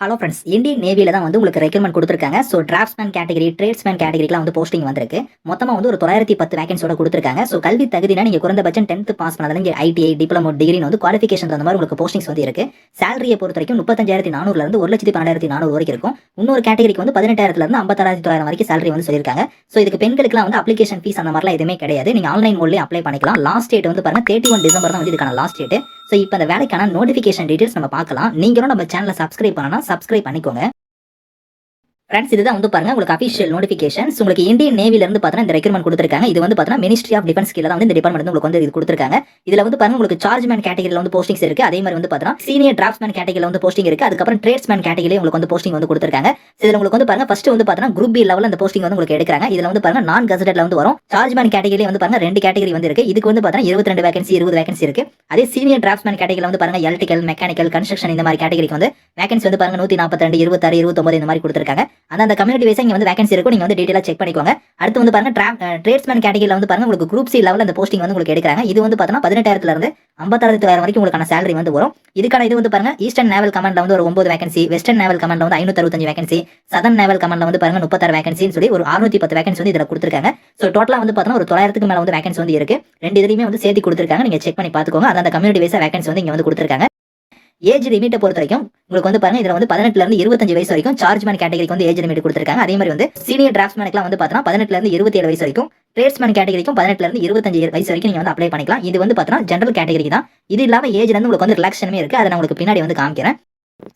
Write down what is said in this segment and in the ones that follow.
Hello friends, Indian நேவியில தான் வந்து உங்களுக்கு ரெக்ரூட்மெண்ட் கொடுத்துருக்காங்க. ஸோ டிராஃப்ட்ஸ்மேன் கேட்டகரி, ட்ரேட்ஸ்மேன் கேட்டகரிக்குலாம் வந்து போஸ்டிங் வந்திருக்கு. மொத்தமா வந்து ஒரு 910 வேகன்ஸோட கொடுத்துருக்காங்க. ஸோ கல்வி தகுதினா நீங்க குறைந்தபட்சம் 10th பாஸ் பண்ணாலும் இங்க ஐடிஐ, டிப்ளமோ, டிகிரின்னு வந்து குவாலிஃபிகேஷன் அந்த மாதிரி உங்களுக்கு போஸ்டிங்ஸ் வந்து இருக்கு. சேலரியை பொறுத்த வரைக்கும் 35,400 இருந்து 1,12,400 வரைக்கும் இருக்கும். இன்னொரு கேட்டகரிக்கு வந்து 18,000 இருந்து 56,900 வரைக்கும் சேலரி வந்து சொல்லியிருக்காங்க. ஸோ இதுக்கு பெண்களுக்குலாம் வந்து அப்ளிகேஷன் ஃபீஸ் அந்த மாதிரிலாம் எதுவுமே கிடையாது. நீங்க ஆன்லைன் மோட்லயே அப்ளை பண்ணிக்கலாம். லாஸ்ட் டேட் வந்து பாருங்க 31 டிசம்பர் தான் வந்து இதுக்கான லாஸ்ட் டேட். ஸோ இப்போ அந்த வேலைக்கான நோட்டிஃபிகேஷன் டீடைல்ஸ் நம்ம பார்க்கலாம். நீங்களும் நம்ம சேனலை சப்ஸ்கிரைப் பண்ணனா சப்ஸ்கிரைப் பண்ணிக்கோங்க. ஃப்ரெண்ட்ஸ், இதுதான் வந்து பாருங்க உங்களுக்கு அஃபிஷியல் நோட்டிஃபிகேஷன்ஸ். உங்களுக்கு இந்தியன் நேவில இருந்து பார்த்தா இந்த ரெக்ரூட்மெண்ட் கொடுத்துருக்காங்க. இது வந்து பார்த்தா மினிஸ்ட்ரி ஆஃப் டிஃபென்ஸ் கீழ தான் வந்து இந்த டிபார்ட்மெண்ட் வந்து உங்களுக்கு வந்து இது கொடுத்துருக்காங்க. இதுல வந்து பாருங்க உங்களுக்கு சார்ஜ்மேன் கேட்டகரியில வந்து போஸ்டிங்ஸ் இருக்கு. அதே மாதிரி வந்து பார்த்தா சீனியர் டிராஃப்ட்ஸ்மேன் கேட்டகரியில வந்து போஸ்டிங் இருக்கு. அதுக்கப்புறம் ட்ரேட்ஸ்மேன் கேட்டகரியில உங்களுக்கு வந்து போஸ்டிங் வந்து கொடுத்துருக்காங்க. இதுல உங்களுக்கு வந்து பாருங்க ஃபர்ஸ்ட் வந்து பார்த்தா குரூப் பி லெவல்ல அந்த போஸ்டிங் வந்து உங்களுக்கு எடுக்கிறாங்க. இதுல வந்து பாருங்க நான் கெசட்டட்ல வந்து வரும். சார்ஜ்மேன் கேட்டகரியில வந்து பாருங்க 2 கேட்டகரி வந்து இருக்கு. இதுக்கு வந்து பார்த்தா 22 வேகன்சி 20 வேகன்சி இருக்கு. அதே சீனியர் டிராஃப்ட்ஸ்மேன் கேட்டகரியில வந்து பாருங்க எலக்ட்ரிக்கல், மெக்கானிக்கல், கன்ஸ்ட்ரக்ஷன் இந்த மாதிரி கேட்டகரிக்கு வந்து வேகன்சி வந்து பாருங்க 142, 26, 29 இந்த மாதிரி கொடுத்துருக்காங்க. அந்த கம்யூனிட்டி வைஸ் இங்க வந்து வேகன்சி இருக்கும். நீங்க வந்து டீடைலா செக் பண்ணிக்கோங்க. அடுத்து வந்து பாருங்க ட்ரேட்ஸ்மேன் கேட்டகரியில வந்து பாருங்க உங்களுக்கு குரூப் சி லெவல்ல அந்த போஸ்டிங் வந்து உங்களுக்கு எடுக்கிறாங்க. இது வந்து பார்த்தா 18,000 இருந்து 56,000 வரைக்கும் உங்களுக்கான சேலரி வந்து வரும். இதுக்கான இது வந்து பாருங்க ஈஸ்டர்ன் நேவல் கமாண்ட்ல வந்து ஒரு 9 வேகன்சி, வெஸ்டர்ன் நேவல் கமாண்ட்ல வந்து 565 வேகன்சி, சதர்ன் நேவல் கமாண்ட்ல வந்து பாருங்க 36 வேகன்சின்னு சொல்லி ஒரு 610 வேகன்சி வந்து இதுல கொடுத்துருக்காங்க. ஸோ டோட்டலா வந்து பார்த்தா ஒரு 900க்கு மேல வந்து வேகன்சி வந்து இருக்கு. ரெண்டு இதுலயுமே வந்து சேர்த்து கொடுத்துருக்காங்க. நீங்க செக் பண்ணி பாத்துக்கோங்க. அந்த கம்யூனிட்டி வைஸ் வேகன்சி வந்து இங்க வந்து கொடுத்துருக்காங்க. ஏஜ் லிமிட்டை பொறுத்த வரைக்கும் உங்களுக்கு வந்து பாருங்க இதுல வந்து 18ல இருந்து 25 வயசு வரைக்கும் சார்ஜ்மேன் கேட்டகரிக்கு வந்து ஏஜ் லிமிட் கொடுத்துருக்காங்க. அதே மாதிரி வந்து சீனியர் டிராஃப்ட்ஸ்மேனுக்குலாம் வந்து பார்த்தா 18ல இருந்து 27 வயசு வரைக்கும், ட்ரேட்ஸ்மேன் கேட்டகரிக்கும் 18ல இருந்து 25 வயசு வரைக்கும் நீங்க வந்து அப்ளை பண்ணிக்கலாம். இது வந்து பார்த்தா ஜெனரல் கேட்டகரி தான். இது இல்லாம ஏஜ்ல இருந்து உங்களுக்கு வந்து ரிலாக்ஷனுமே இருக்கு. அதை நான் உங்களுக்கு பின்னாடி வந்து காமிக்கிறேன்.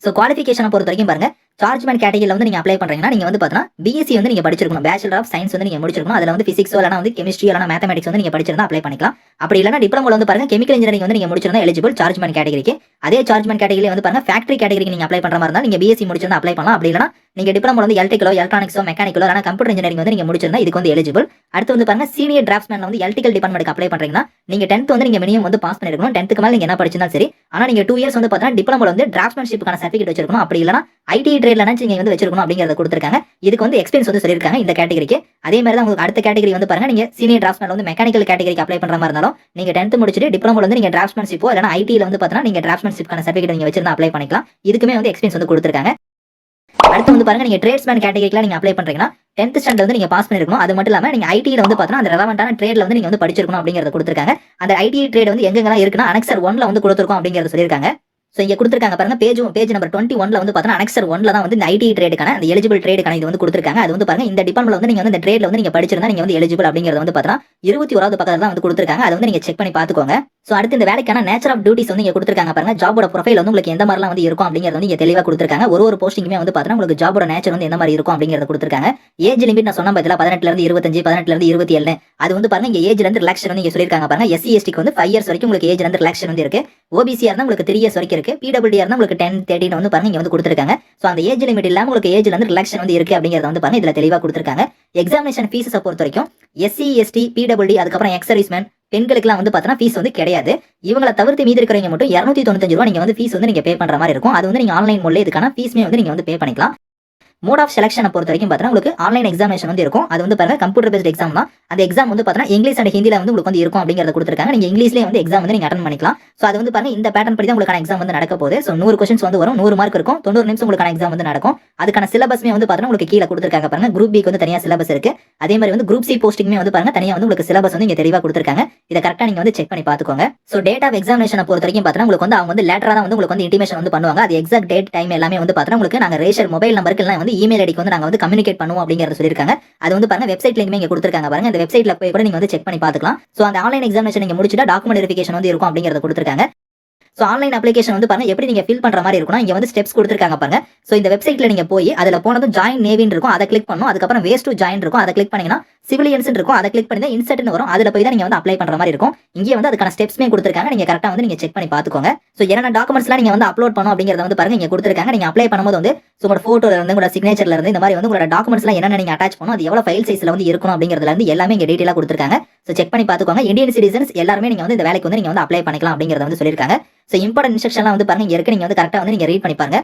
ஸோ குவாலிஃபிகேஷனை பொறுத்த வரைக்கும் பாருங்க, சார்ஜ்மேன் கேட்டகரியில் வந்து நீங்க அப்ளை பண்றீங்கன்னா நீங்க வந்து பார்த்தா பிஎஸ்சி வந்து நீங்க படிச்சிருக்கணும். பேச்சுலர் ஆஃப் சயின்ஸ் வந்து நீங்க முடிச்சிருக்கணும். அதுல வந்து பிசிக்ஸோ இல்லனா வந்து கெமிஸ்ட்ரி இல்லனா மேத்தமெட்டிக்ஸ் வந்து நீங்க படிச்சிருந்தா அப்ளை பண்ணிக்கலாம். அப்படி இல்லனா டிப்ளமோல வந்து பாருங்க கெமிக்கல் இன்ஜினியரிங் வந்து நீங்க முடிச்சிருந்தா எலிஜிபிள் சார்ஜ்மேன் கேட்டகரிக்கு. அதே சார்ஜ்மேன் கேட்டகரியில வந்து பாருங்க ஃபேக்டரி கேட்டகரிக்கு நீங்க அப்ளை பண்ற மாதிரி இருந்தா நீங்க பிஎஸ்சி முடிச்சிருந்தா அப்ளை பண்ணலாம். அப்படி இல்லனா நீங்க டிப்ளமோல வந்து எலக்ட்ரிக்கலோ, எலக்ட்ரானிக்ஸோ, மெக்கானிக்கலோ இல்லனா கம்ப்யூட்டர் இன்ஜினியரிங் வந்து நீங்க முடிச்சிருந்தா இதுக்கு வந்து எலிஜிபிள். அடுத்து வந்து பாருங்க சீனியர் டிராஃப்ட்ஸ்மேன் வந்து எலக்ட்ரிக்கல் டிபார்ட்மெண்ட்க்கு அப்ளை பண்றீங்கன்னா நீங்க 10th வந்து நீங்க மினிமம் வந்து பாஸ் பண்ணிருக்கணும். 10th மேல நீங்க என்ன படிச்சிருந்தாலும் சரி. ஆனா நீங்க 2 இயர்ஸ் வந்து பார்த்தா டிப்ளமோல வந்து டிராஃப்ட்மேன்ஷிப்கான சர்டிஃபிகேட் வச்சிருக்கணும். அப்படி இல்லனா ஐடி ட்ரேட்ல நீங்க வந்து வச்சிருக்கணும் அப்படிங்கறத கொடுத்திருக்காங்க. இதுக்கு வந்து எக்ஸ்பீரியன்ஸ் வந்து சொல்லிருக்காங்க இந்த கேட்டகரிக்கு. அதே மாதிரி தான் உங்களுக்கு அடுத்த கேட்டகரி வந்து பாருங்க நீங்க சீனியர் டிராஃப்ட்ஸ்மேன் வந்து மெக்கானிக்கல் கேட்டகரிக்கு அப்ளை பண்ற மாதிரி இருந்தாலும் நீங்க 10th முடிச்சிட்டு டிப்ளமோல வந்து நீங்க டிராஃப்ட்மேன்ஷிப்போ இல்லனா ஐடில வந்து பார்த்தா நீங்க டிராஃப்ட்மேன்ஷிப்கான சர்டிஃபிகேட் நீங்க வச்சிருந்தா அப்ளை பண்ணிக்கலாம். இதுக்குமே வந்து எக்ஸ்பீரியன்ஸ் வந்து கொடுத்திருக்காங்க. அடுத்து வந்து பாருங்க நீங்க ட்ரேட்ஸ்மேன் கேட்டகரிக்கு நீங்க அப்ளை பண்றீங்கன்னா 10th ஸ்டாண்டர்ட் வந்து நீங்க பாஸ் பண்ணிருக்கணும். அது மட்டும் இல்லாம நீங்க ஐடில வந்து பார்த்தா அந்த ரெலவென்ட்டான ட்ரேட்ல வந்து நீங்க வந்து படிச்சிருக்கணும் அப்படிங்கறத கொடுத்திருக்காங்க. அந்த ஐடி ட்ரேட் வந்து எங்கெல்லாம் இருக்குன்னா அனெக்சர் 1ல வந்து கொடுத்திருக்கோம் அப்படிங்கறத சொல்லிருக்காங்க. சோ இங்க கொடுத்திருக்காங்க பாருங்க பேஜ் நம்பர் 21ல வந்து பார்த்தா அனெக்சர் 1ல தான் வந்து இந்த ஐடி ட்ரேடுக்கான அந்த எலிஜிபிள் ட்ரேடுக்கான இது வந்து கொடுத்திருக்காங்க. அது வந்து பாருங்க இந்த டிபார்ட்மெண்ட்ல வந்து நீங்க வந்து இந்த ட்ரேட்ல வந்து நீங்க படிச்சிருந்தா நீங்க வந்து எலிஜிபிள் அப்படிங்கறத வந்து பார்த்தா 21வது பக்கத்துல தான் வந்து கொடுத்திருக்காங்க. அதை வந்து நீங்க செக் பண்ணி பாத்துக்கோங்க. சோ அடுத்து இந்த வேலைக்கான நேச்சர் ஆஃப் டியூட்டிஸ் வந்து இங்க கொடுத்திருக்காங்க பாருங்க. ஜாபோட ப்ரொஃபைல் வந்து உங்களுக்கு எந்த மாதிரிலாம் வந்து இருக்கும் அப்படிங்கறது வந்து இங்க தெளிவா கொடுத்திருக்காங்க. ஒரு போஸ்டிங்குமே வந்து பார்த்தா உங்களுக்கு ஜாபோட நேச்சர் வந்து எந்த மாதிரி இருக்கும் அப்படிங்கறத கொடுத்திருக்காங்க. ஏஜ் லிமிட் நான் சொன்ன பதிலா 18ல இருந்து 25, 18ல இருந்து 27. அது வந்து பாருங்க இங்க ஏஜ்ல இருந்து ரிலாக்ஷன் வந்து இங்க சொல்லிருக்காங்க பாருங்க. எஸ்சி எஸ்டிக்கு வந்து 5 இயர்ஸ் வரைக்கும் உங்களுக்கு ஏஜ்ல இருந்து ரிலாக்ஷன் வந்து இருக்கு. ஓபிசியா இருந்தா உங்களுக்கு 3 இயர்ஸ் வரைக்கும் இருக்கு. பிடபிள்யூடி இருந்தா உங்களுக்கு 10, 13 வந்து பாருங்க இங்க வந்து கொடுத்திருக்காங்க. சோ அந்த ஏஜ் லிமிட் இல்லாம உங்களுக்கு ஏஜ்ல இருந்து ரிலாக்ஷன் வந்து இருக்கு அப்படிங்கறத வந்து பாருங்க இதுல தெளிவா கொடுத்திருக்காங்க. எக்ஸாமினேஷன் ஃபீஸை பொறுத்த வரைக்கும் எஸ்சி எஸ்டி, பிடபிள்யூடி அதுக்கப்புறம் எக்ஸ் சர்வீஸ்மேன் பெண்களுக்குலாம் வந்து பார்த்தா ஃபீஸ் வந்து கிடையாது. இவங்களை தவிர்த்து மீதி இருக்கிறவங்க மட்டும் 295 ரூபாய் நீங்க வந்து ஃபீஸ் வந்து நீங்க பே பண்ற மாதிரி இருக்கும். அது வந்து நீங்க ஆன்லைன் மோட்ல இதுக்கான ஃபீஸ்மே வந்து நீங்க வந்து பே பண்ணிக்கலாம். மோட் ஆஃப் செலக்ஷனை பொறுத்த வரைக்கும் பார்த்தா உங்களுக்கு ஆன்லைன் எக்ஸாமினேஷன் வந்து இருக்கும். அது வந்து பாருங்க கம்ப்யூட்டர் பேஸ்ட் எக்ஸாம் தான். அந்த எக்ஸாம் வந்து பார்த்தா இங்கிலீஷ் அண்ட் ஹிந்தில வந்து உங்களுக்கு வந்து இருக்கும் அப்படிங்கறத கொடுத்திருக்காங்க. நீங்க இங்கிலீஷ்லயே வந்து எக்ஸாம் வந்து நீங்க அட்டெண்ட் பண்ணிக்கலாம். சோ அது வந்து பாருங்க இந்த பேட்டர்ன் படி தான் உங்களுக்கான எக்ஸாம் வந்து நடக்க போகுது. சோ 100 क्वेश्चंस வந்து வரும். 100 மார்க் இருக்கும். 90 நிமிஷம் உங்களுக்கான எக்ஸாம் வந்து நடக்கும். அதுக்கான சிலபஸ்மே வந்து பார்த்தா உங்களுக்கு கீழ கொடுத்திருக்காங்க பாருங்க. குரூப் பிக்கு வந்து தனியா சிலபஸ் இருக்கு. அதே மாதிரி வந்து குரூப் சி போஸ்டிங்மே வந்து பாருங்க தனியா வந்து உங்களுக்கு சிலபஸ் வந்து இங்க தெளிவா கொடுத்திருக்காங்க. இத கரெக்ட்டா நீங்க வந்து செக் பண்ணி பாத்துக்கோங்க. சோ டேட் ஆஃப் எக்ஸாமினேஷனை பொறுத்த வரைக்கும் பார்த்தா உங்களுக்கு வந்து அவங்க வந்து லேட்டரா தான் வந்து உங்களுக்கு வந்து இன்டிமேஷன் வந்து பண்ணுவாங்க. அது எக்ஸாக்ட் டேட் டைம் எல்லாமே வந்து பார்த்தா உங்களுக்கு நாங்க ரேஷர் மொபைல் நம்பருக்கு எல்லாம் வந்து இமெயில் ஐடிக்கு வந்து நாங்க வந்து கம்யூனிகேட் பண்ணுவோம் அப்படிங்கறத சொல்லிருக்காங்க. அது வந்து பாருங்க வெப்சைட் லிங்க்மே இங்க கொடுத்திருக்காங்க பாருங்க. இந்த வெப்சைட்ல போய் கூட நீங்க வந்து செக் பண்ணி பாத்துக்கலாம். சோ அந்த ஆன்லைன் எக்ஸாமினேஷன் நீங்க முடிச்சிட்டா டாக்குமெண்ட் வெரிஃபிகேஷன் வந்து இருக்கும் அப்படிங்கறத கொடுத்திருக்காங்க. சோ ஆன்லைன் அப்ளிகேஷன் வந்து பாருங்க எப்படி நீங்க ஃபில் பண்ற மாதிரி இருக்கும்னா இங்க வந்து ஸ்டெப்ஸ் கொடுத்திருக்காங்க பாருங்க. சோ இந்த வெப்சைட்ல நீங்க போய் அதுல போனதும் ஜாயின் நேவின்னு இருக்கும். அதை கிளிக் பண்ணனும். அதுக்கப்புறம் வேஸ்ட் டு ஜாயின் இருக்கும். அதை கிளிக் பண்ணீங்கன்னா சிவிலியன்ஸ் இருக்கும். அதை கிளிக் பண்ணி இன்சர்ட்னு வரும். அதுல போய் தான் நீங்க வந்து அப்ளை பண்ற மாதிரி இருக்கும். இங்கே வந்து அதுக்கான ஸ்டெப்ஸ்மே கொடுத்திருக்காங்க. நீங்க கரெக்ட்டா வந்து நீங்க செக் பண்ணி பாத்துக்கோங்க. சோ என்னென்ன டாக்குமெண்ட்ஸ்லாம் நீங்க வந்து அப்லோட் பண்ணனும் அப்படிங்கறத வந்து பாருங்க இங்க கொடுத்திருக்காங்க. நீங்க அப்ளை பண்ணும்போது வந்து உங்களோட போட்டோல இருந்து உங்களோட சிக்னேச்சர்ல இருந்து இந்த மாதிரி வந்து உங்களோட டாக்குமெண்ட்ஸ்லாம் என்னென்ன நீங்க அட்டாச் பண்ணனும், அது எவ்வளவு ஃபைல் சைஸ்ல வந்து இருக்கணும் அப்படிங்கறதுல இருந்து எல்லாமே இங்க டீடைலா கொடுத்திருக்காங்க. சோ செக் பண்ணி பாத்துக்கோங்க. இந்தியன் சிட்டிசன்ஸ் எல்லாரும் நீங்க வந்து இந்த வேலைக்கு வந்து நீங்க வந்து அப்ளை பண்ணிக்கலாம் அப்படிங்கறத வந்து சொல்லிருக்காங்க. சோ இம்பார்ட்டன்ட் இன்ஸ்ட்ரக்ஷன்லாம் வந்து பாருங்க இங்க இருக்கு. நீங்க வந்து கரெக்ட்டா வந்து நீங்க ரீட் பண்ணி பாருங்க.